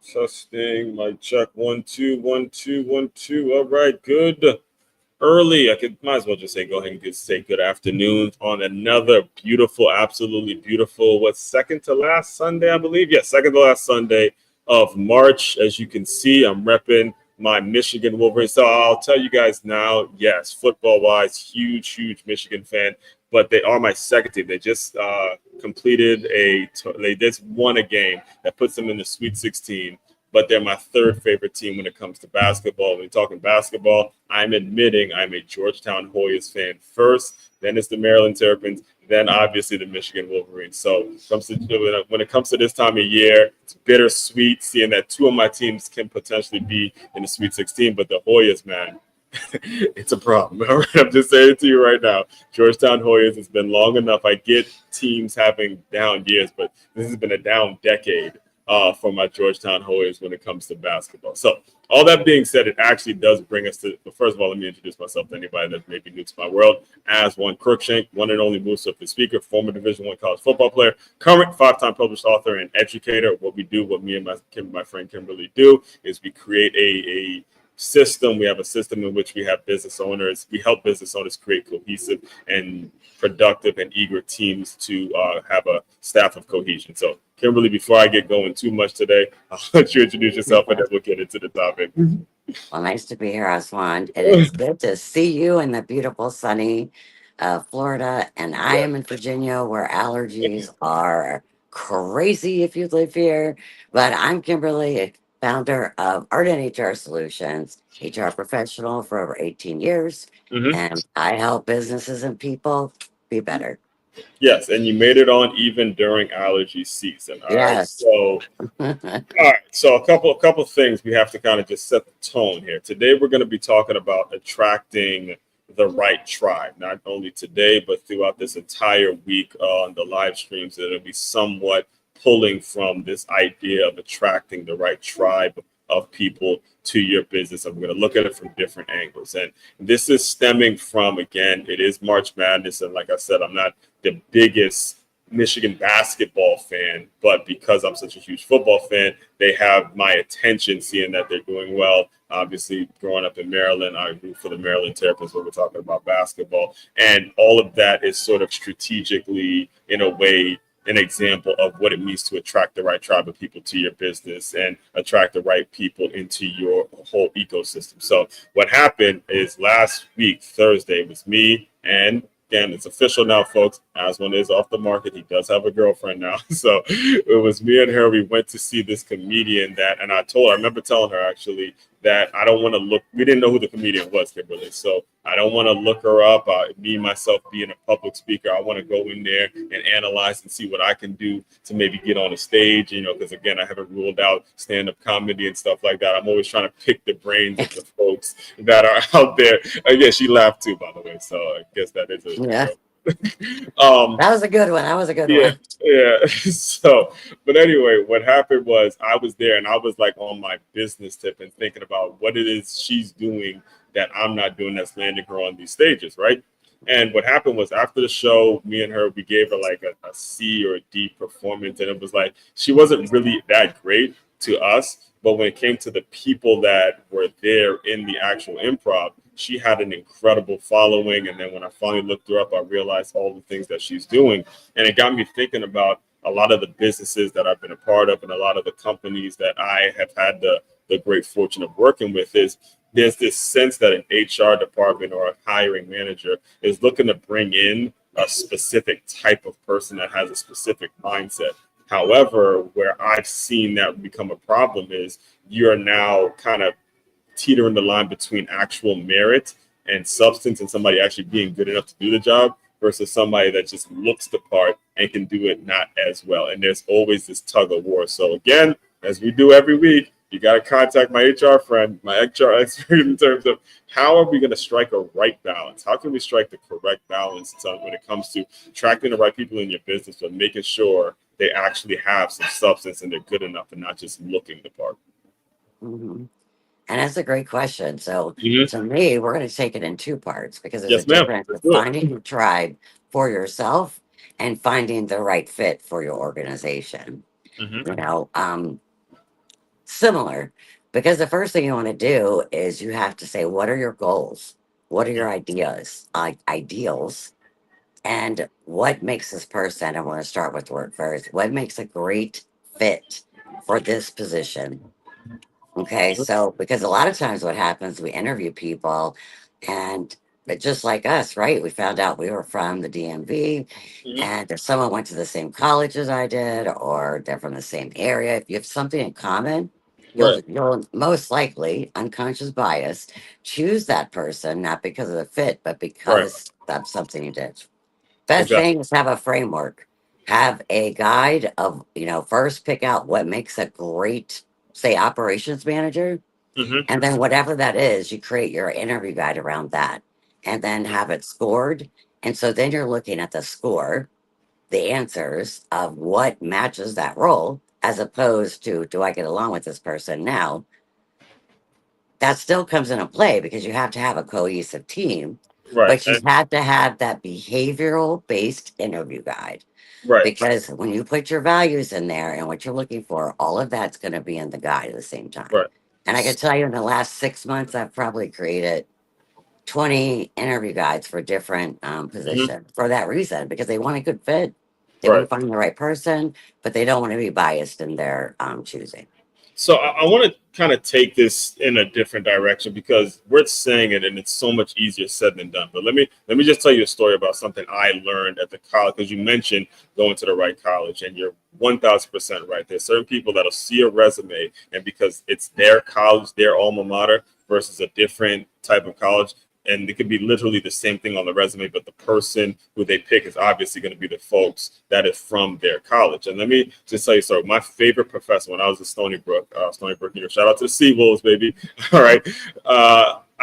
Testing, mic check. 1 2 1 2 1 2. All right, good. Early, might as well just say go ahead and say good afternoon on another beautiful, absolutely beautiful. What's second to last Sunday, I believe? Yes, second to last Sunday of March. As you can see, I'm repping my Michigan Wolverines. So I'll tell you guys now. Yes, football wise, huge Michigan fan. But they are my second team. They just completed they just won a game that puts them in the Sweet 16, but they're my third favorite team when it comes to basketball. When we're talking basketball, I'm admitting I'm a Georgetown Hoyas fan first, then it's the Maryland Terrapins, then obviously the Michigan Wolverines. So when it comes to this time of year, it's bittersweet seeing that two of my teams can potentially be in the Sweet 16, but the Hoyas, man, it's a problem. All right, I'm just saying it to you right now. Georgetown Hoyas, it's been long enough. I get teams having down years, but this has been a down decade for my Georgetown Hoyas when it comes to basketball. So, all that being said, it actually does bring us to, first of all, let me introduce myself to anybody that may be new to my world. As one Crookshank, one and only Moose of the speaker, former Division I college football player, current five-time published author and educator. What we do, what me and my friend Kimberly do, is we create a system. We have a system in which we have business owners. We help business owners create cohesive and productive and eager teams to have a staff of cohesion. So, Kimberly, before I get going too much today, I'll let you introduce yourself and then we'll get into the topic. Well, nice to be here, Aswan. It is good to see you in the beautiful, sunny Florida. And I am in Virginia where allergies are crazy if you live here. But I'm Kimberly, founder of Art and HR Solutions, HR professional for over 18 years. Mm-hmm. And I help businesses and people be better. Yes, and you made it on even during allergy season. All right. Yes. So, all right. So a couple things we have to kind of just set the tone here. Today we're going to be talking about attracting the right tribe. Not only today, but throughout this entire week on the live streams, it'll be somewhat pulling from this idea of attracting the right tribe of people to your business. I'm going to look at it from different angles. And this is stemming from, again, it is March Madness. And like I said, I'm not the biggest Michigan basketball fan, but because I'm such a huge football fan, they have my attention seeing that they're doing well. Obviously, growing up in Maryland, I root for the Maryland Terrapins when we're talking about basketball. And all of that is sort of strategically, in a way, an example of what it means to attract the right tribe of people to your business and attract the right people into your whole ecosystem. So what happened is last week, Thursday, was me and again, it's official now, folks. Aswan is off the market. He does have a girlfriend now. So it was me and her. We went to see this comedian and I remember telling her actually that I don't want to look, we didn't know who the comedian was, Kimberly. So I don't want to look her up. Me, myself, being a public speaker, I want to go in there and analyze and see what I can do to maybe get on a stage, because again, I haven't ruled out stand-up comedy and stuff like that. I'm always trying to pick the brains of the folks that are out there. Again, she laughed too, by the way. So I guess that is a Yeah. joke. um, That was a good one. That was a good yeah, one. yeah. So, but anyway, what happened was I was there and I was like on my business tip and thinking about what it is she's doing that I'm not doing that's landing her on these stages, right? And what happened was after the show, me and her, we gave her like a C or a D performance. And it was like she wasn't really that great to us. But when it came to the people that were there in the actual improv, she had an incredible following. And then when I finally looked her up, I realized all the things that she's doing. And it got me thinking about a lot of the businesses that I've been a part of and a lot of the companies that I have had the great fortune of working with is there's this sense that an HR department or a hiring manager is looking to bring in a specific type of person that has a specific mindset. However, where I've seen that become a problem is you're now kind of teetering the line between actual merit and substance and somebody actually being good enough to do the job versus somebody that just looks the part and can do it not as well. And there's always this tug of war. So again, as we do every week, you got to contact my HR friend, my HR expert in terms of how are we going to strike a right balance? How can we strike the correct balance when it comes to attracting the right people in your business, but making sure they actually have some substance and they're good enough and not just looking the part? Hmm. And that's a great question. So, Mm-hmm. to me, we're going to take it in two parts because there's a Yes, ma'am. difference Let's of do it. finding your tribe for yourself and finding the right fit for your organization. Mm-hmm. You know, similar, because the first thing you want to do is you have to say, what are your goals? What are your ideas, ideals? And what makes this person, I want to start with work first, what makes a great fit for this position? Okay, so because a lot of times what happens, we interview people and but just like us, right? We found out we were from the DMV, Mhm. and if someone went to the same college as I did, or they're from the same area, if you have something in common, Right, you'll most likely, unconscious bias, choose that person not because of the fit, but right, because that's something you did. Best exactly. thing is have a framework, have a guide of, first pick out what makes a great, say, operations manager. Hmm. And then whatever that is, you create your interview guide around that and then have it scored. And so then you're looking at the score, the answers of what matches that role, as opposed to, do I get along with this person? Now, that still comes into play because you have to have a cohesive team, Right, but you and have to have that behavioral based interview guide, right. because when you put your values in there and what you're looking for, all of that's going to be in the guide at the same time. Right. And I can tell you in the last 6 months, I've probably created 20 interview guides for different Mhm. positions for that reason, because they want a good fit. They want to Right. find the right person, but they don't want to be biased in their choosing. So I want to kind of take this in a different direction because we're saying it and it's so much easier said than done. But let me just tell you a story about something I learned at the college, because you mentioned going to the right college, and you're 1,000% right. There's certain people that'll see a resume, and because it's their college, their alma mater versus a different type of college, and it could be literally the same thing on the resume, but the person who they pick is obviously going to be the folks that is from their college. And let me just tell you, so my favorite professor when I was at Stony Brook, shout out to the Seawolves, baby. All right.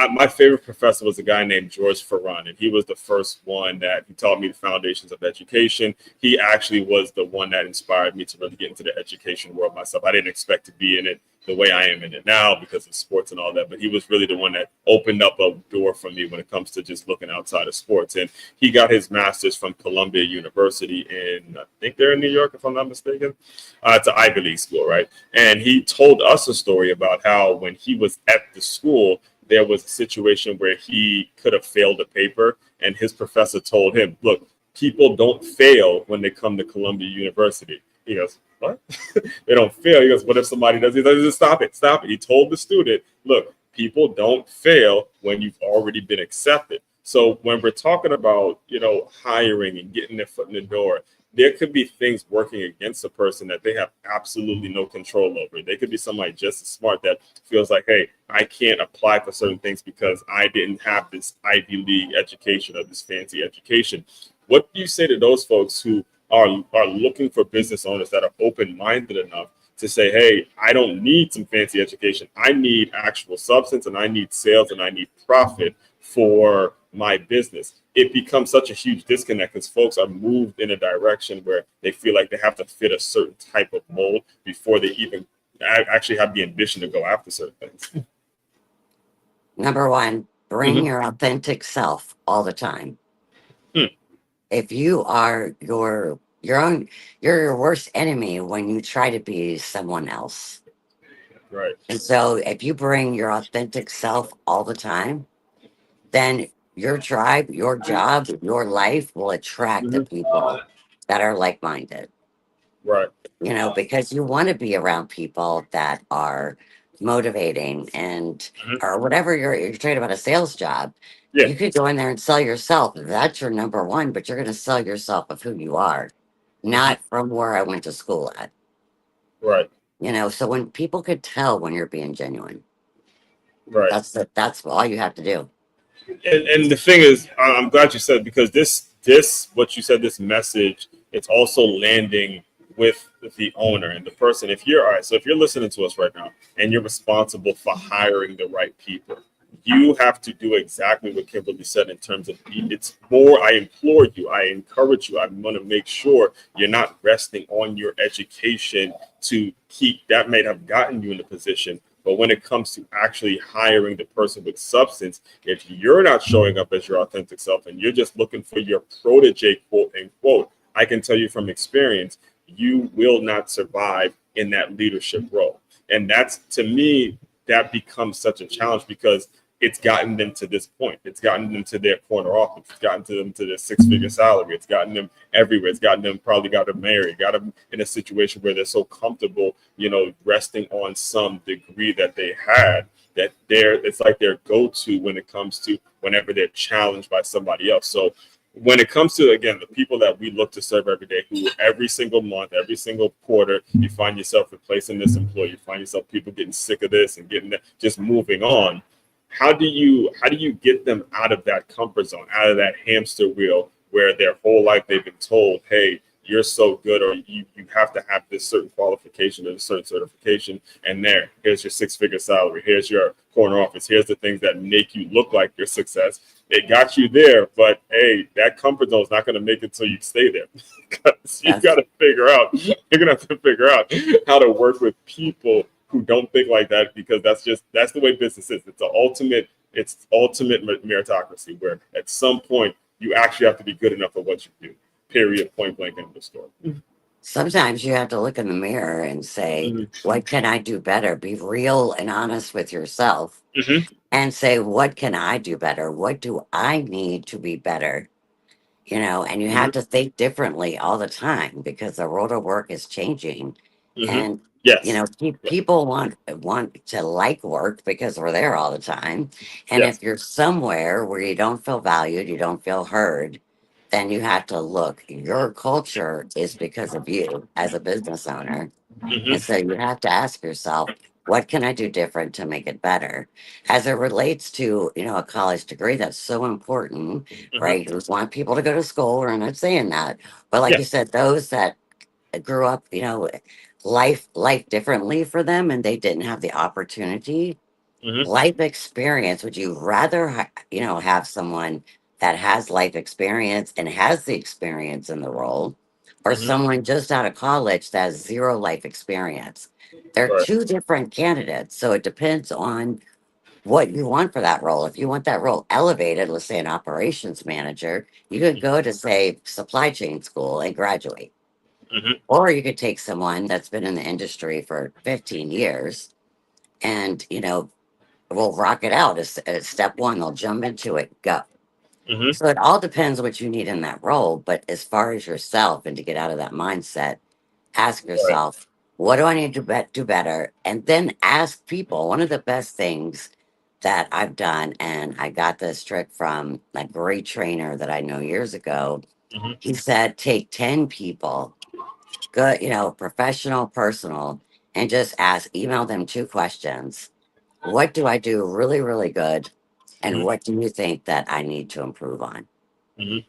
My favorite professor was a guy named George Ferran, and he was the first one that he taught me the foundations of education. He actually was the one that inspired me to really get into the education world myself. I didn't expect to be in it the way I am in it now because of sports and all that. But he was really the one that opened up a door for me when it comes to just looking outside of sports. And he got his master's from Columbia University in, I think they're in New York, if I'm not mistaken. It's an Ivy League school, right? And he told us a story about how when he was at the school, there was a situation where he could have failed a paper, and his professor told him, "Look, people don't fail when they come to Columbia University." He goes, "What?" They don't fail. He goes, "What if somebody does?" He goes, "Stop it, stop it." He told the student, "Look, people don't fail when you've already been accepted." So when we're talking about, hiring and getting their foot in the door, there could be things working against a person that they have absolutely no control over. They could be somebody just as smart that feels like, hey, I can't apply for certain things because I didn't have this Ivy League education or this fancy education. What do you say to those folks who are looking for business owners that are open minded enough to say, hey, I don't need some fancy education. I need actual substance, and I need sales, and I need profit for my business? It becomes such a huge disconnect because folks are moved in a direction where they feel like they have to fit a certain type of mold before they even actually have the ambition to go after certain things. Number one, bring Hmm. your authentic self all the time. Hmm. If you are you're your worst enemy when you try to be someone else. Right. And so if you bring your authentic self all the time, then your tribe, your job, your life will attract the Hmm. people that are like-minded. Right. Because you want to be around people that are motivating, and Hmm. or whatever you're talking about a sales job. Yeah. You could go in there and sell yourself. That's your number one, but you're going to sell yourself of who you are, Hmm. not from where I went to school at. Right. So when people could tell when you're being genuine, Right. that's all you have to do. And the thing is, I'm glad you said, because this what you said, this message, it's also landing with the owner and the person. If you're all right, so if you're listening to us right now and you're responsible for hiring the right people, you have to do exactly what Kimberly said in terms of, it's more, I implore you, I encourage you, I want to make sure you're not resting on your education to keep that may have gotten you in the position. But when it comes to actually hiring the person with substance, if you're not showing up as your authentic self and you're just looking for your protege, quote unquote, I can tell you from experience, you will not survive in that leadership role. And that's, to me, that becomes such a challenge because it's gotten them to this point. It's gotten them to their corner office. It's gotten to them to their six-figure salary. It's gotten them everywhere. It's gotten them, probably got them married, got them in a situation where they're so comfortable, resting on some degree that they had, that it's like their go-to when it comes to whenever they're challenged by somebody else. So when it comes to, again, the people that we look to serve every day, who every single month, every single quarter, you find yourself replacing this employee, you find yourself people getting sick of this and getting that, just moving on. How do you get them out of that comfort zone, out of that hamster wheel where their whole life they've been told, hey, you're so good, or you have to have this certain qualification or this certain certification, and here's your six-figure salary, here's your corner office, here's the things that make you look like your success. It got you there, but hey, that comfort zone is not going to make it till you stay there. Because you got to figure out, you're going to have to figure out how to work with people who don't think like that, because that's the way business is. It's ultimate meritocracy, where at some point you actually have to be good enough at what you do. Period. Point blank. End of story. Sometimes you have to look in the mirror and say, Mm-hmm. what can I do better? Be real and honest with yourself Mm-hmm. and say, what can I do better? What do I need to be better? And you Mm-hmm. have to think differently all the time because the world of work is changing. Mm-hmm. And, Yes. Yeah. people want to like work because we're there all the time. And Yes. if you're somewhere where you don't feel valued, you don't feel heard, then you have to look. Your culture is because of you as a business owner. And Mm-hmm. so you have to ask yourself, what can I do different to make it better? As it relates to, a college degree, that's so important, Mm-hmm. right? You want people to go to school. We're not saying that. But like you Yes. said, those that grew up, life differently for them and they didn't have the opportunity, Mm-hmm. life experience. Would you rather, have someone that has life experience and has the experience in the role, or Mm-hmm. someone just out of college that has zero life experience? They're Right. two different candidates. So it depends on what you want for that role. If you want that role elevated, let's say an operations manager, you could go to, say, supply chain school and graduate. Mm-hmm. Or you could take someone that's been in the industry for 15 years and, will rock it out as step one. They'll jump into it, go. Mm-hmm. So it all depends what you need in that role. But as far as yourself and to get out of that mindset, ask Right. yourself, what do I need to do better? And then ask people. One of the best things that I've done, and I got this trick from a great trainer that I know years ago. Mm-hmm. He said, take 10 people, good, professional, personal, and just email them two questions. What do I do really, really good? And Mm-hmm. what do you think that I need to improve on? Mm-hmm.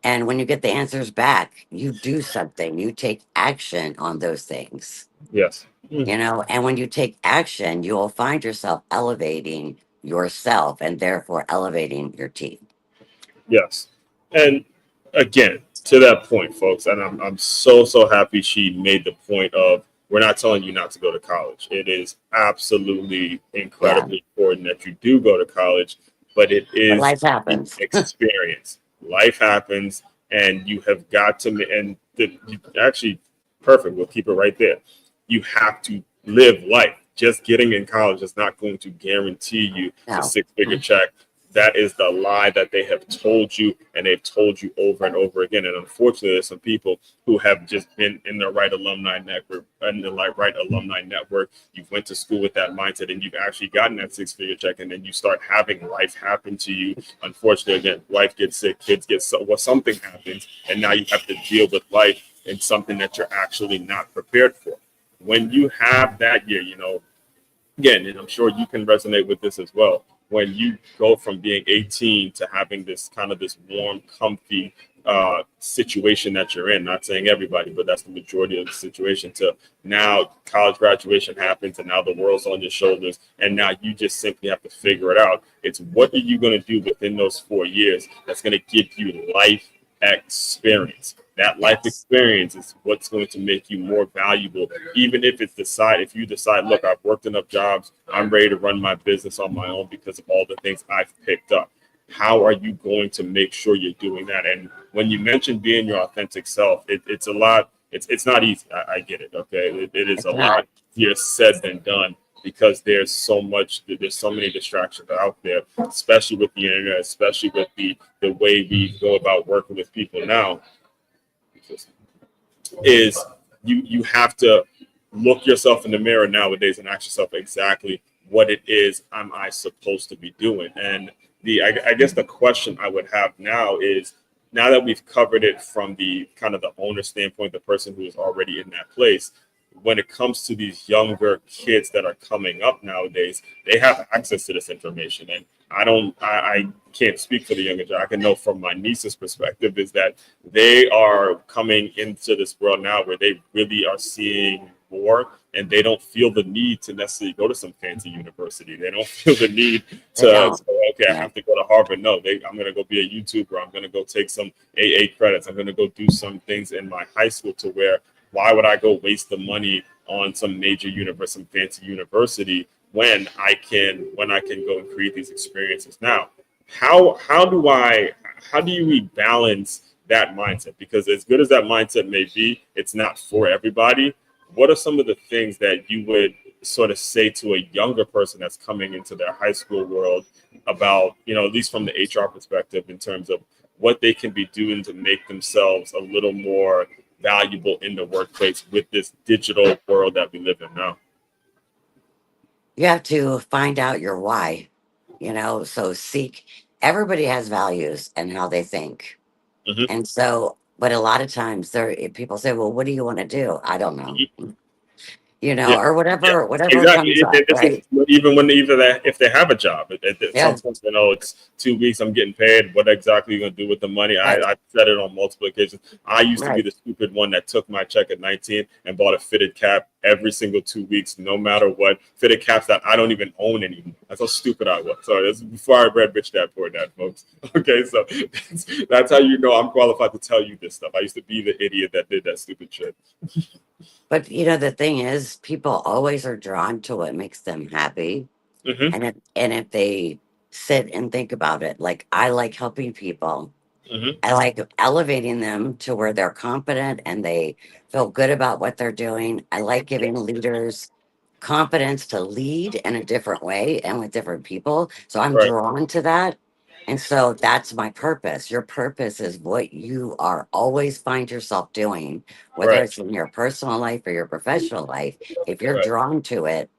And when you get the answers back, you do something, you take action on those things, Yes. Mm-hmm. and when you take action, you will find yourself elevating yourself and therefore elevating your team. Yes. And again, to that point, folks, and I'm so happy she made the point of, we're not telling you not to go to college. It is absolutely Yeah. incredibly important that you do go to college, but it But is life the happens. experience. Life happens, and you have got to, actually, perfect. We'll keep it right there. You have to live life. Just getting in college is not going to guarantee you the No. six-figure check. That is the lie that they have told you, and they've told you over and over again. And unfortunately, there's some people who have just been in the right alumni network, and the right alumni network. You've went to school with that mindset, and you've actually gotten that six-figure check, and then you start having life happen to you. Unfortunately, again, wife gets sick, kids get so, well, something happens, and now you have to deal with life and something that you're actually not prepared for. When you have that year, again, and I'm sure you can resonate with this as well. When you go from being 18 to having this warm, comfy situation that you're in, not saying everybody, but that's the majority of the situation, to now college graduation happens and now the world's on your shoulders and now you just simply have to figure it out. It's what are you going to do within those 4 years that's going to give you life experience. That life Yes. experience is what's going to make you more valuable, even if you decide, look, I've worked enough jobs, I'm ready to run my business on my own because of all the things I've picked up. How are you going to make sure you're doing that? And when you mention being your authentic self, it's a lot. it's not easy. I get it. Okay, it is a It's not. lot easier said than done because there's so many distractions out there, especially with the internet, especially with the way we go about working with people now. Is you have to look yourself in the mirror nowadays and ask yourself exactly what it is am I supposed to be doing. And I guess the question I would have now is, now that we've covered it from the kind of the owner standpoint, the person who is already in that place, when it comes to these younger kids that are coming up nowadays, they have access to this information. And I can't speak for the younger generation. I can know from my niece's perspective is that they are coming into this world now where they really are seeing more, and they don't feel the need to necessarily go to some fancy university. They don't feel the need They to don't. say, okay, I Yeah. have to go to Harvard. No, I'm going to go be a YouTuber. I'm going to go take some AA credits. I'm going to go do some things in my high school to where, why would I go waste the money on some major university, some fancy university, when I can go and create these experiences now? How do we balance that mindset? Because as good as that mindset may be, it's not for everybody. What are some of the things that you would sort of say to a younger person that's coming into their high school world about, at least from the HR perspective, in terms of what they can be doing to make themselves a little more valuable in the workplace with this digital world that we live in now? You have to find out your why, so seek, everybody has values and how they think. Hmm. And so, but a lot of times people say, well, what do you want to do? I don't know, Yeah, or yeah, whatever comes exactly. up, This is right? even that if they have a job, at some Yeah, point they know it's 2 weeks. I'm getting paid. What exactly are you gonna do with the money? right, I said it on multiple occasions. I used to be right. the stupid one that took my check at 19 and bought a fitted cap every single 2 weeks, no matter what. Fitted caps that I don't even own anymore. That's how stupid I was. So this is before I read Rich Dad Poor Dad, folks. Okay, so that's how you know I'm qualified to tell you this stuff. I used to be the idiot that did that stupid shit. But the thing is, people always are drawn to what makes them happy. Hmm. And if they sit and think about it, like I like helping people, Hmm. I like elevating them to where they're confident and they feel good about what they're doing. I like giving leaders confidence to lead in a different way and with different people. So I'm Right, drawn to that. And so that's my purpose. Your purpose is what you are always find yourself doing, whether right, it's in your personal life or your professional life. If you're right. drawn to it,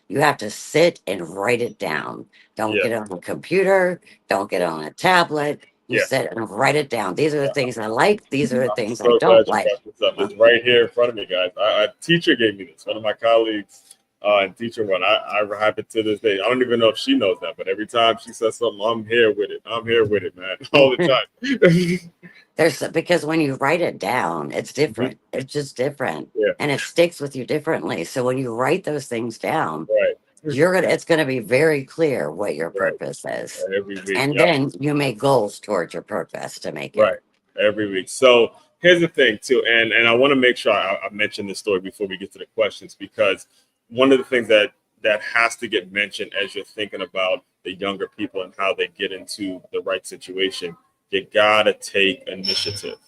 you have to sit and write it down. Don't Yeah, get it on a computer. Don't get it on a tablet. You yeah. sit and write it down. These are the things I like. These are the I'm things I so don't glad you like. brought this up. Uh, It's right here in front of me, guys. A teacher gave me this. One of my colleagues in teacher one. I have it to this day. I don't even know if she knows that, but every time she says something, I'm here with it. I'm here with it, man, all the time. because when you write it down, it's Mhm. different. It's just different, Yeah, and it sticks with you differently. So when you write those things down, right, it's gonna be very clear what your right, purpose is, right. Every week. and Yep. then you make goals towards your purpose to make it. Right. Every week. So here's the thing too, and I want to make sure I mention this story before we get to the questions, because one of the things that has to get mentioned as you're thinking about the younger people and how they get into the right situation, you gotta take initiative.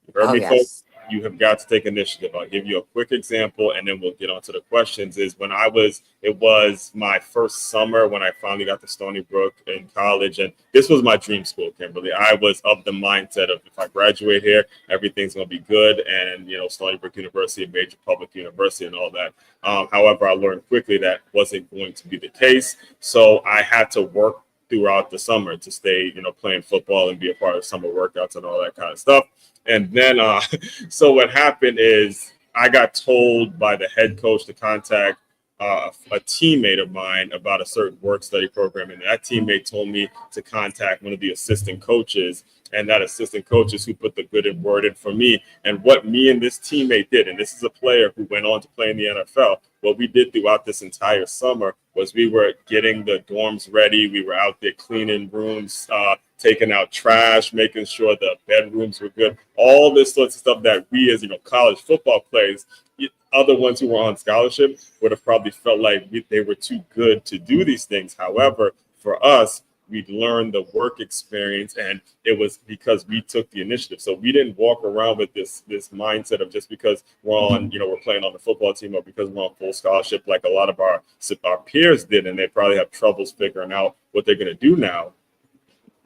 You heard Oh me, folks. yes. You have got to take initiative. I'll give you a quick example, and then we'll get on to the questions. Is when it was my first summer when I finally got to Stony Brook in college, and this was my dream school, Kimberly. I was of the mindset of, if I graduate here, everything's going to be good, and Stony Brook University, a major public university, and all that. However, I learned quickly that wasn't going to be the case, so I had to work throughout the summer to stay, playing football and be a part of summer workouts and all that kind of stuff. And then, so what happened is I got told by the head coach to contact a teammate of mine about a certain work study program. And that teammate told me to contact one of the assistant coaches. And that assistant coach is who put the good word in for me. And what me and this teammate did, and this is a player who went on to play in the NFL, what we did throughout this entire summer was we were getting the dorms ready. We were out there cleaning rooms, taking out trash, making sure the bedrooms were good. All this sorts of stuff that we, as college football players, other ones who were on scholarship would have probably felt like they were too good to do these things. However, for us, we learned the work experience, and it was because we took the initiative. So we didn't walk around with this mindset of just because we're on, we're playing on the football team or because we're on full scholarship, like a lot of our peers did, and they probably have troubles figuring out what they're going to do now.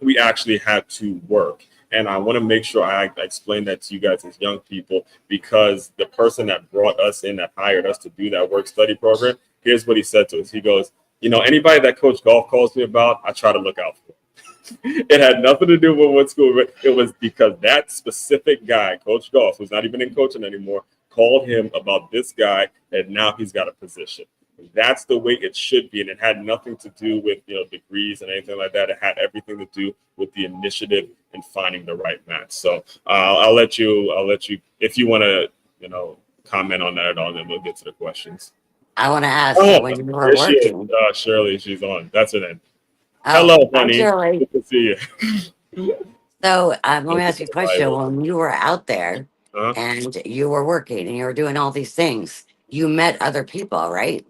We actually had to work. And I want to make sure I explain that to you guys as young people, because the person that brought us in, that hired us to do that work study program, here's what he said to us. He goes, anybody that Coach Golf calls me about, I try to look out for. It had nothing to do with what school, but it was because that specific guy, Coach Golf, who's not even in coaching anymore, called him about this guy, and now he's got a position. That's the way it should be, and it had nothing to do with degrees and anything like that. It had everything to do with the initiative and finding the right match. So I'll let you if you want to comment on that at all, then we'll get to the questions. I want to ask. So Oh, when you were there she is, working, Shirley. She's on. That's her name. oh, Hello, hi, honey. Shirley. Good to see you. So let me Thank you ask you for a the question. Bible. When you were out there Huh? and you were working and you were doing all these things, you met other people, right?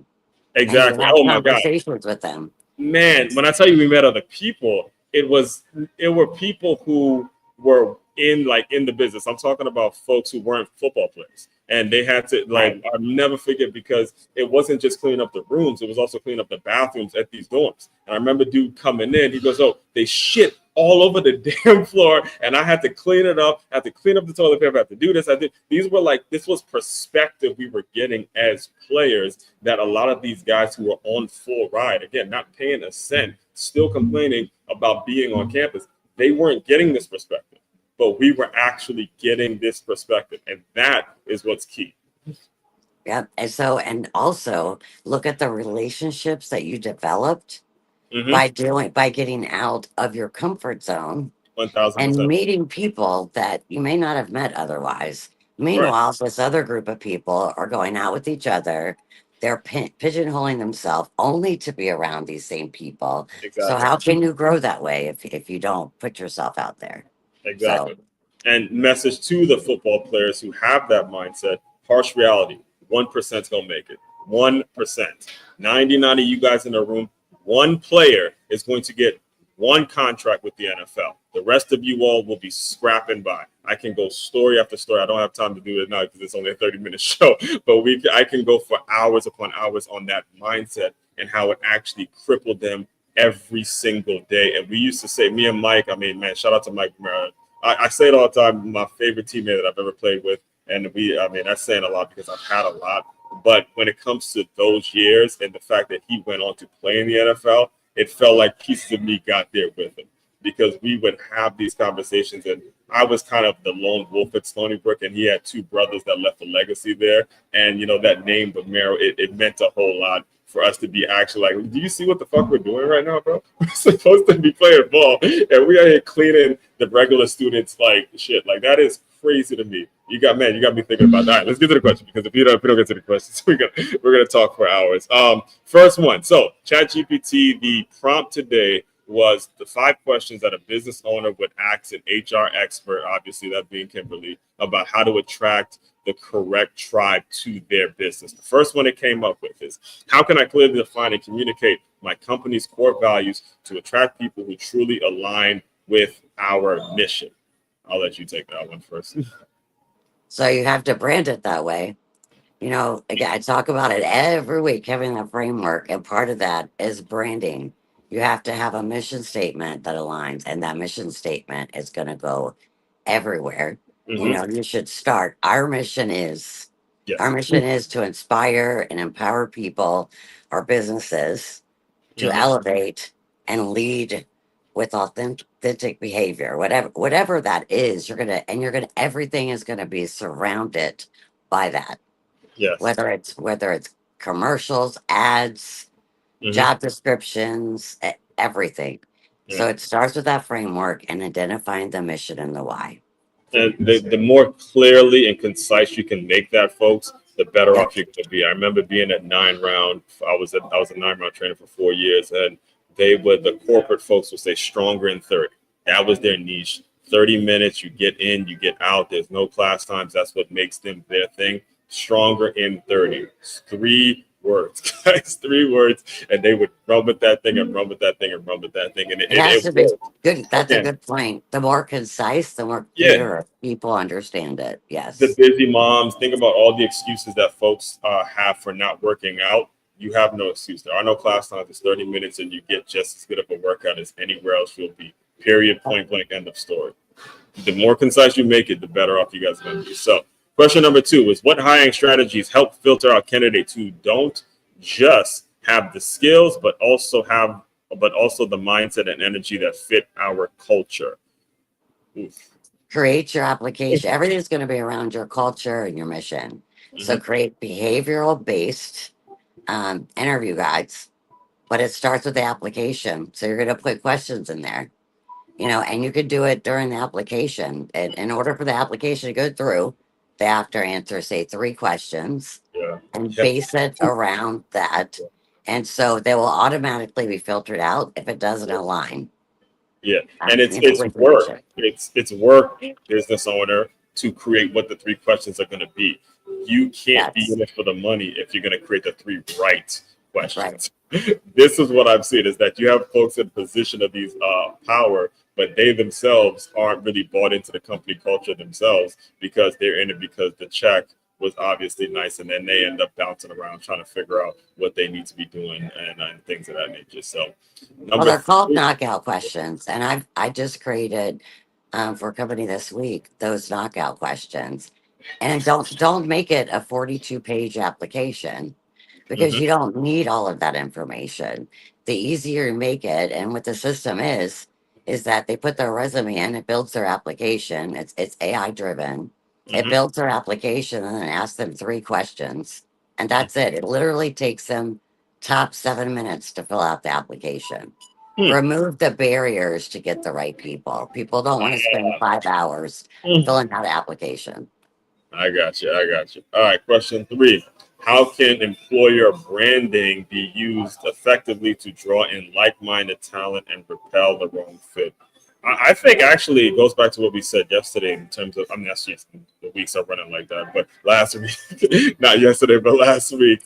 And you Exactly. had Oh my God. conversations with them. Man, when I tell you we met other people, it were people who were in the business. I'm talking about folks who weren't football players. And they had to, Right. I'll never forget, because it wasn't just cleaning up the rooms, it was also cleaning up the bathrooms at these dorms. And I remember dude coming in, he goes, "Oh, they shit all over the damn floor." And I had to clean it up, I had to clean up the toilet paper, I had to do this. This was perspective we were getting as players, that a lot of these guys who were on full ride, again, not paying a cent, still complaining about being on campus, they weren't getting this perspective. But we were actually getting this perspective. And that is what's key. Yep. And also look at the relationships that you developed Mm-hmm. by getting out of your comfort zone and 1000%. meeting people that you may not have met otherwise. Right. Meanwhile, this other group of people are going out with each other. They're pigeonholing themselves only to be around these same people. So Exactly. how can you grow that way if you don't put yourself out there? So Exactly. And message to the football players who have that mindset: harsh reality. 1% gonna make it. 1%. 99 of you guys in the room, one player is going to get one contract with the NFL. The rest of you all will be scrapping by. I can go story after story. I don't have time to do it now because it's only a 30-minute show, but I can go for hours upon hours on that mindset and how it actually crippled them every single day. And we used to say, me and Mike, I mean, man, shout out to Mike. I say it all the time, my favorite teammate that I've ever played with. And that's saying a lot because I've had a lot. But when it comes to those years and the fact that he went on to play in the NFL, it felt like pieces of me got there with him, because we would have these conversations. And I was kind of the lone wolf at Stony Brook, and he had two brothers that left a legacy there. And, that name, Romero, it meant a whole lot for us to be actually like, do you see what the fuck we're doing right now, bro? We're supposed to be playing ball, and we are here cleaning the regular students like shit. Like, that is crazy to me. You got me thinking about that. All right, let's get to the question, because if you don't get to the questions, we're gonna talk for hours. First one. So ChatGPT, the prompt today was the 5 questions that a business owner would ask an HR expert, obviously that being Kimberly, about how to attract the correct tribe to their business. The first one it came up with is, how can I clearly define and communicate my company's core values to attract people who truly align with our mission? I'll let you take that one first. so you have to brand it that way. Again, I talk about it every week, having that framework, and part of that is branding. You have to have a mission statement that aligns, and that mission statement is going to go everywhere. Mm-hmm. You should start. Our Yes. mission is to inspire and empower people or businesses to Mm-hmm. elevate and lead with authentic behavior. Whatever that is, everything is gonna be surrounded by that. Yes. Whether it's commercials, ads, Mm-hmm. job descriptions, everything. Yeah. So it starts with that framework and identifying the mission and the why. And the more clearly and concise you can make that, folks, the better Yep. off you're going to be. I remember being at 9 round. I was a 9 round trainer for 4 years, and the corporate folks would say stronger in 30. That was their niche. 30 minutes, you get in, you get out. There's no class times. That's what makes them their thing. Stronger in 30. 3 words, guys, 3 words, and they would run with that thing and run with that thing and run with that thing, and It has it to be worked. good. That's a Again, good point. The more concise, the more yeah, clearer people understand it. the Yes. busy moms, think about all the excuses that folks have for not working out. You have no excuse. There are no class times. It's 30 minutes, and you get just as good of a workout as anywhere else you'll be. Period. Point blank. End of story. The more concise you make it, the better off you guys are going to be. So, question number 2 is what hiring strategies help filter out candidates who don't just have the skills, but also the mindset and energy that fit our culture. Oof. Create your application. Everything's going to be around your culture and your mission. So Mhm, create behavioral based interview guides, but it starts with the application. So you're going to put questions in there, and you could do it during the application. And in order for the application to go through, they have to answer, say, 3 questions yeah. and Yep. base it around that. And so they will automatically be filtered out if it doesn't align, Yeah, and it's with your work. mission. It's work, business owner, to create what the 3 questions are going to be. You can't be Yes, in it for the money if you're going to create the 3 right right. questions. This is what I've seen is that you have folks in position of these power, but they themselves aren't really bought into the company culture themselves because they're in it because the check was obviously nice, and then they end up bouncing around trying to figure out what they need to be doing and things of that nature. So, Well, number they're called 3. knockout questions, and I just created for a company this week those knockout questions, and don't make it a 42-page application because Mhm, you don't need all of that information. The easier you make it, and what the system is that they put their resume in, it builds their application. It's AI driven. It mhm. builds their application and then asks them 3 questions, and that's it. It literally takes them top 7 minutes to fill out the application. Hmm. Remove the barriers to get the right people. People don't want to spend 5 hours Hmm. filling out an application. I got you. I got you. All right. Question 3. How can employer branding be used effectively to draw in like minded talent and repel the wrong fit? I think actually it goes back to what we said yesterday in terms of, I mean, that's just the weeks are running like that, but last week, not yesterday, but last week,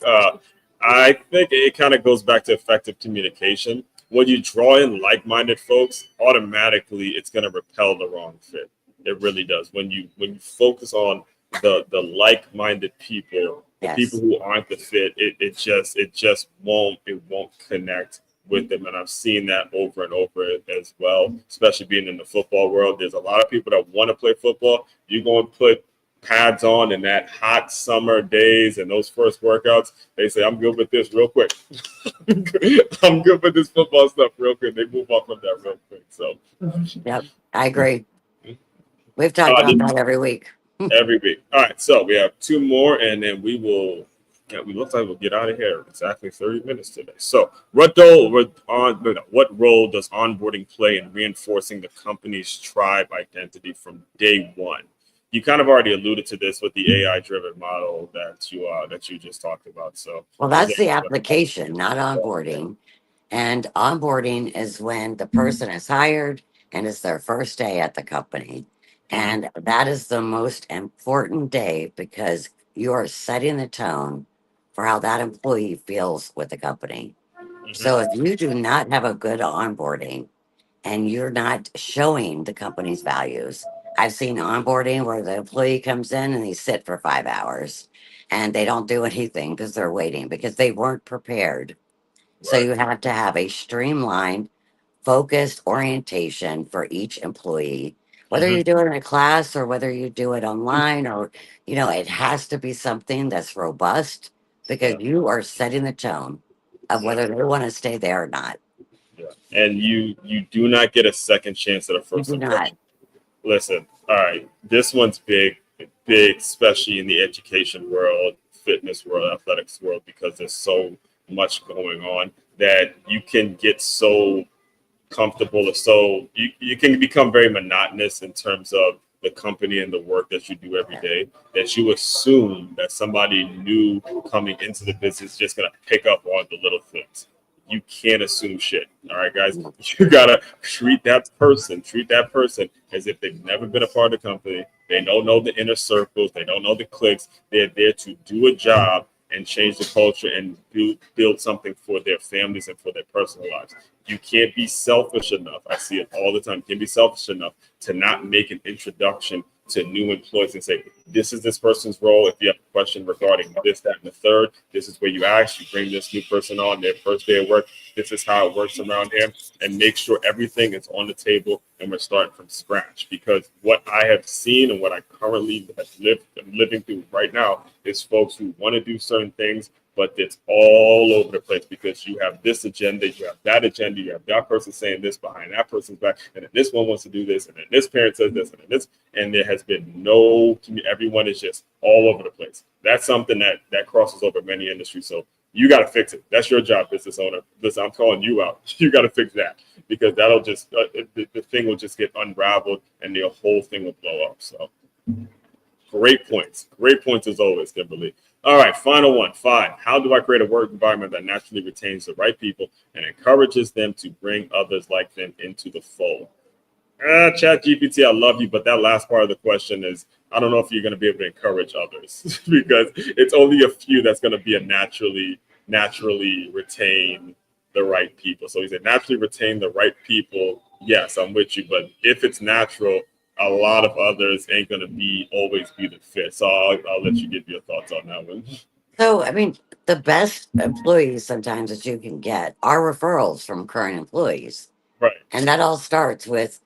I think it kind of goes back to effective communication. When you draw in like minded folks, automatically it's going to repel the wrong fit. It really does. When you focus on the like-minded people, the people Yes. who aren't the fit, it won't connect with them. And I've seen that over and over as well, especially being in the football world. There's a lot of people that want to play football. You go and put pads on in that hot summer days and those first workouts, they say, I'm good with this real quick. I'm good with this football stuff real quick. They move off of that real quick. So Yep. I agree. We've talked about the that every week. every week. All right, so we have 2 more, and then we will. Yeah, we look like we'll get out of here exactly 30 minutes today. So, what role does onboarding play in reinforcing the company's tribe identity from day one? You kind of already alluded to this with the AI-driven model that you just talked about. So, Well, is that's there the application, not yeah. onboarding. And onboarding is when the person is hired and it's their first day at the company. Mhm, And that is the most important day because you are setting the tone for how that employee feels with the company. So mhm, if you do not have a good onboarding, and you're not showing the company's values. I've seen onboarding where the employee comes in and they sit for 5 hours and they don't do anything because they're waiting because they weren't prepared. So right. you have to have a streamlined, focused orientation for each employee. Whether Mhm, you do it in a class or whether you do it online or, it has to be something that's robust because yeah, you are setting the tone of yeah. whether they want to stay there or not. Yeah. And you do not get a second chance at a You first do not. impression. Listen, all right, this one's big, especially in the education world, fitness world, athletics world, because there's so much going on that you can get so comfortable or so you can become very monotonous in terms of the company and the work that you do every day that you assume that somebody new coming into the business is just going to pick up on the little things. You can't assume shit. All right, guys, you gotta treat that person as if they've never been a part of the company. They don't know the inner circles, they don't know the cliques. They're there to do a job, and change the culture and build something for their families and for their personal lives. You can't be selfish enough. I see it all the time. You can't be selfish enough to not make an introduction to new employees and say, this is this person's role. If you have a question regarding this, that, and the third, this is where you ask. You bring this new person on their first day of work. This is how it works around here, and make sure everything is on the table and we're starting from scratch. Because what I have seen and what I currently have living through right now is folks who want to do certain things, but it's all over the place because you have this agenda, you have that person saying this behind that person's back, and then this one wants to do this, and then this parent says this, and then this, and there has been no. Everyone is just all over the place. That's something that crosses over many industries. So you got to fix it. That's your job, business owner. Listen, I'm calling you out. You got to fix that because that'll just the thing will just get unraveled, and the whole thing will blow up. So. Great points. Great points as always, Kimberly. All right, final one. 5. How do I create a work environment that naturally retains the right people and encourages them to bring others like them into the fold? Chat GPT, I love you, but that last part of the question is, I don't know if you're going to be able to encourage others because it's only a few that's going to be a naturally retain the right people. So he said, naturally retain the right people. Yes, I'm with you, but if it's natural, a lot of others ain't going to always be the fit. So I'll let you give your thoughts on that one. So, I mean, the best employees sometimes that you can get are referrals from current employees. Right. And that all starts with,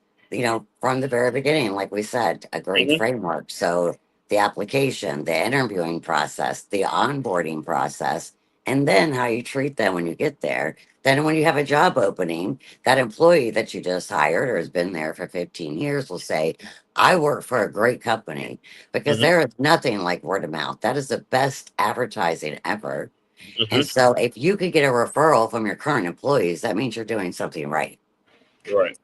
from the very beginning, like we said, a great Mm-hmm. framework. So the application, the interviewing process, the onboarding process, and then how you treat them when you get there. Then when you have a job opening, that employee that you just hired or has been there for 15 years will say, I work for a great company because Mm-hmm. there is nothing like word of mouth. That is the best advertising ever. And Mm-hmm. so if you could get a referral from your current employees, that means you're doing something right. Right.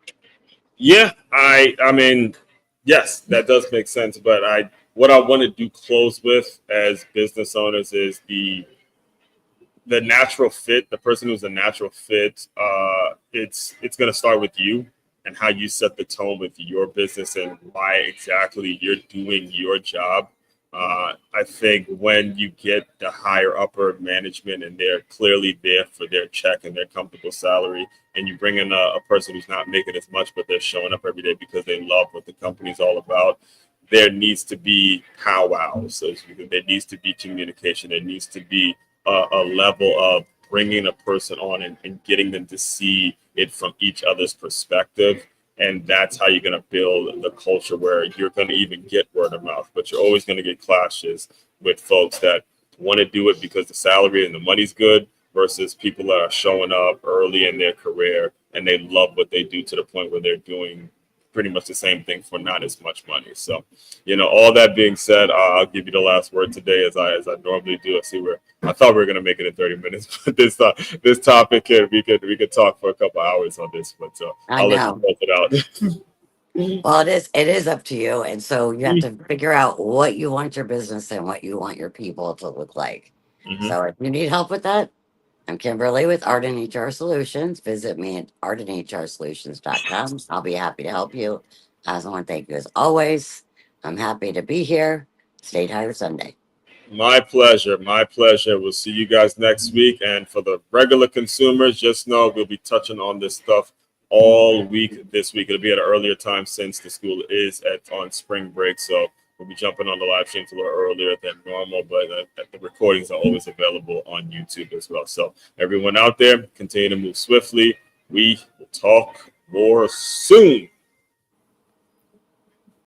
Yeah, I mean, yes, that does make sense. But what I want to do close with as business owners is the natural fit, the person who's a natural fit. It's going to start with you and how you set the tone with your business and why exactly you're doing your job. I think when you get the higher upper management and they're clearly there for their check and their comfortable salary, and you bring in a person who's not making as much, but they're showing up every day because they love what the company's all about, there needs to be powwows. So there needs to be communication. There needs to be a level of bringing a person on and getting them to see it from each other's perspective. And that's how you're going to build the culture where you're going to even get word of mouth. But you're always going to get clashes with folks that want to do it because the salary and the money's good versus people that are showing up early in their career and they love what they do to the point where they're doing pretty much the same thing for not as much money. So, all that being said, I'll give you the last word today, as I normally do. I thought we were gonna make it in 30 minutes, but this topic here, we could talk for a couple hours on this, but I I'll let you know. close it out. Well, it is up to you. And so you have to figure out what you want your business and what you want your people to look like. Hmm. So if you need help with that, I'm Kimberly with Art and HR Solutions. Visit me at artandhrsolutions.com. I'll be happy to help you. I want to thank you as always. I'm happy to be here. Stay tired Sunday. My pleasure. My pleasure. We'll see you guys next week. And for the regular consumers, just know we'll be touching on this stuff all week this week. It'll be at an earlier time since the school is on spring break. So we'll be jumping on the live streams a little earlier than normal, but the recordings are always available on YouTube as well. So everyone out there, continue to move swiftly. We will talk more soon.